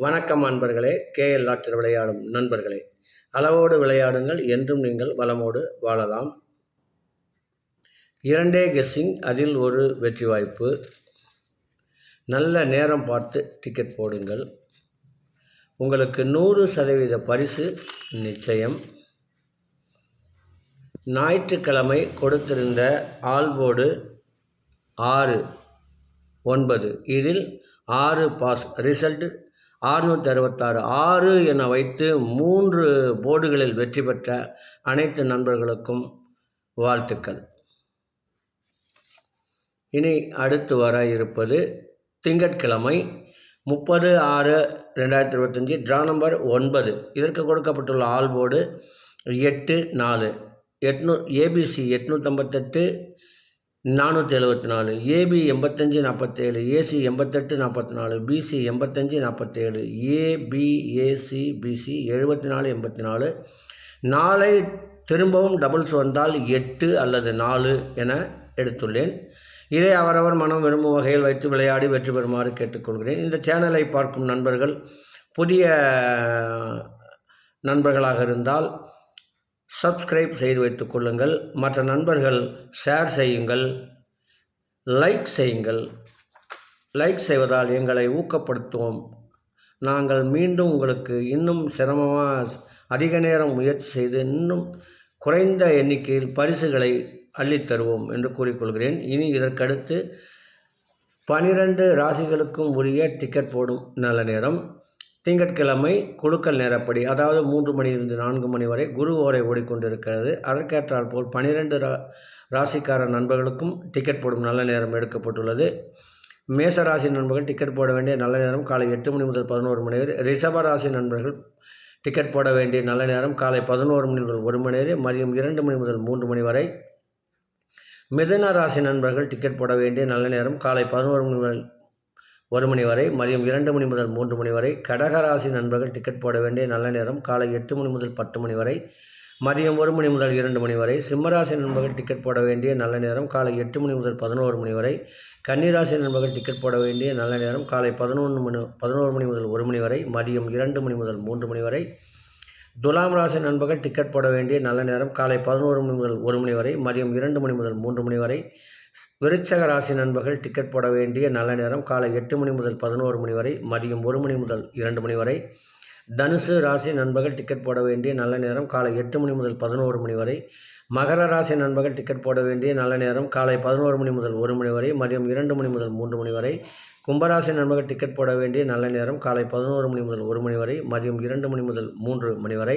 வணக்கம் அன்பர்களே. KL lottery விளையாடும் நண்பர்களே, அளவோடு விளையாடுங்கள், என்றும் நீங்கள் வளமோடு வாழலாம். 2 கெஸ்ஸிங், அதில் ஒரு வெற்றி வாய்ப்பு. நல்ல நேரம் பார்த்து டிக்கெட் போடுங்கள். உங்களுக்கு 100% பரிசு நிச்சயம். ஞாயிற்றுக்கிழமை கொடுத்திருந்த ஆல்போர்டு 6, 9, இதில் 6 பாஸ். ரிசல்ட் 666. 6 என வைத்து 3 போர்டுகளில் வெற்றி பெற்ற அனைத்து நண்பர்களுக்கும் வாழ்த்துக்கள். இனி அடுத்து வர இருப்பது திங்கட்கிழமை 30/6/2025, ட்ரா நம்பர் 9. இதற்கு கொடுக்கப்பட்டுள்ள ஆல்போர்டு 8, 4. ABC 858, 474, AB 8547, AC 8844, BC 8547, AB AC BC 7484. நாளை திரும்பவும் டபுள்ஸ் வந்தால் 8 அல்லது 4 என எடுத்துள்ளேன். இதை அவரவர் மனம் விரும்பும் வகையில் வைத்து விளையாடி வெற்றி பெறுமாறு கேட்டுக்கொள்கிறேன். இந்த சேனலை பார்க்கும் நண்பர்கள் புதிய நண்பர்களாக இருந்தால் சப்ஸ்கிரைப் செய்து வைத்துக் கொள்ளுங்கள். மற்ற நண்பர்கள் ஷேர் செய்யுங்கள், லைக் செய்யுங்கள். லைக் செய்வதால் எங்களை ஊக்கப்படுத்துவோம். நாங்கள் மீண்டும் உங்களுக்கு இன்னும் சிரமமாக அதிக நேரம் முயற்சி செய்து இன்னும் குறைந்த எண்ணிக்கையில் பரிசுகளை அள்ளித்தருவோம் என்று கூறிக்கொள்கிறேன். இனி இதற்கடுத்து 12 ராசிகளுக்கும் உரிய டிக்கெட் போடும் நல்ல நேரம். திங்கட்கிழமை குழுக்கள் நேரப்படி, அதாவது 3 மணியிலிருந்து 4 மணி வரை குரு ஓரை ஓடிக்கொண்டிருக்கிறது. அதற்கேற்றால் போல் 12 ராசிக்கார நண்பர்களுக்கும் டிக்கெட் போடும் நல்ல நேரம் எடுக்கப்பட்டுள்ளது. மேச ராசி நண்பர்கள் டிக்கெட் போட வேண்டிய நல்ல நேரம் காலை 8 மணி முதல் 11 மணி வரை. ரிஷப ராசி நண்பர்கள் டிக்கெட் போட வேண்டிய நல்ல நேரம் காலை 11 மணி முதல் 1 மணி வரை, மதியம் 2 மணி முதல் 3 மணி வரை. மிதுன ராசி நண்பர்கள் டிக்கெட் போட வேண்டிய நல்ல நேரம் காலை 11 மணி முதல் 1 மணி வரை, மதியம் 2 மணி முதல் 3 மணி வரை. கடகராசி நண்பர்கள் டிக்கெட் போட வேண்டிய நல்ல நேரம் காலை 8 மணி முதல் 10 மணி வரை, மதியம் 1 மணி முதல் 2 மணி வரை. சிம்மராசி நண்பர்கள் டிக்கெட் போட வேண்டிய நல்ல நேரம் காலை 8 மணி முதல் 11 மணி வரை. கன்னிராசி நண்பர்கள் டிக்கெட் போட வேண்டிய நல்ல நேரம் காலை 11 மணி முதல் 1 மணி வரை, மதியம் 2 மணி முதல் 3 மணி வரை. துலாம் ராசி நண்பர்கள் டிக்கெட் போட வேண்டிய நல்ல நேரம் காலை 11 மணி முதல் 1 மணி வரை, மதியம் 2 மணி முதல் 3 மணி வரை. விருச்சக ராசி நண்பர்கள் டிக்கெட் போட வேண்டிய நல்ல நேரம் காலை 8 மணி முதல் 11 மணி வரை, மதியம் 1 மணி முதல் 2 மணி வரை. தனுசு ராசி நண்பர்கள் டிக்கெட் போட வேண்டிய நல்ல நேரம் காலை 8 மணி முதல் 11 மணி வரை. மகர ராசி நண்பர்கள் டிக்கெட் போட வேண்டிய நல்ல நேரம் காலை 11 மணி முதல் 1 மணி வரை, மதியம் 2 மணி முதல் 3 மணி வரை. கும்பராசி நண்பர்கள் டிக்கெட் போட வேண்டிய நல்ல நேரம் காலை 11 மணி முதல் 1 மணி வரை, மதியம் 2 மணி முதல் 3 மணி வரை.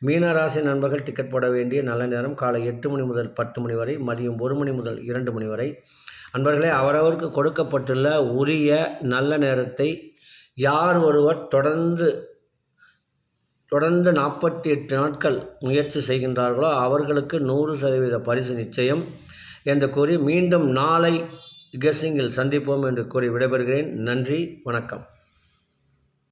மீன ராசி நண்பர்கள் டிக்கெட் போட வேண்டிய நல்ல நேரம் காலை 8 மணி முதல் 10 மணி வரை, மதியம் 1 மணி முதல் 2 மணி வரை. அன்பர்களே, அவரவருக்கு கொடுக்கப்பட்டுள்ள உரிய நல்ல நேரத்தை யார் ஒருவர் தொடர்ந்து 48 நாட்கள் முயற்சி செய்கின்றார்களோ அவர்களுக்கு 100% பரிசு நிச்சயம் என்று கூறி மீண்டும் நாளை கெஸ்ஸிங்கில் சந்திப்போம் என்று கூறி விடைபெறுகிறேன். நன்றி, வணக்கம்.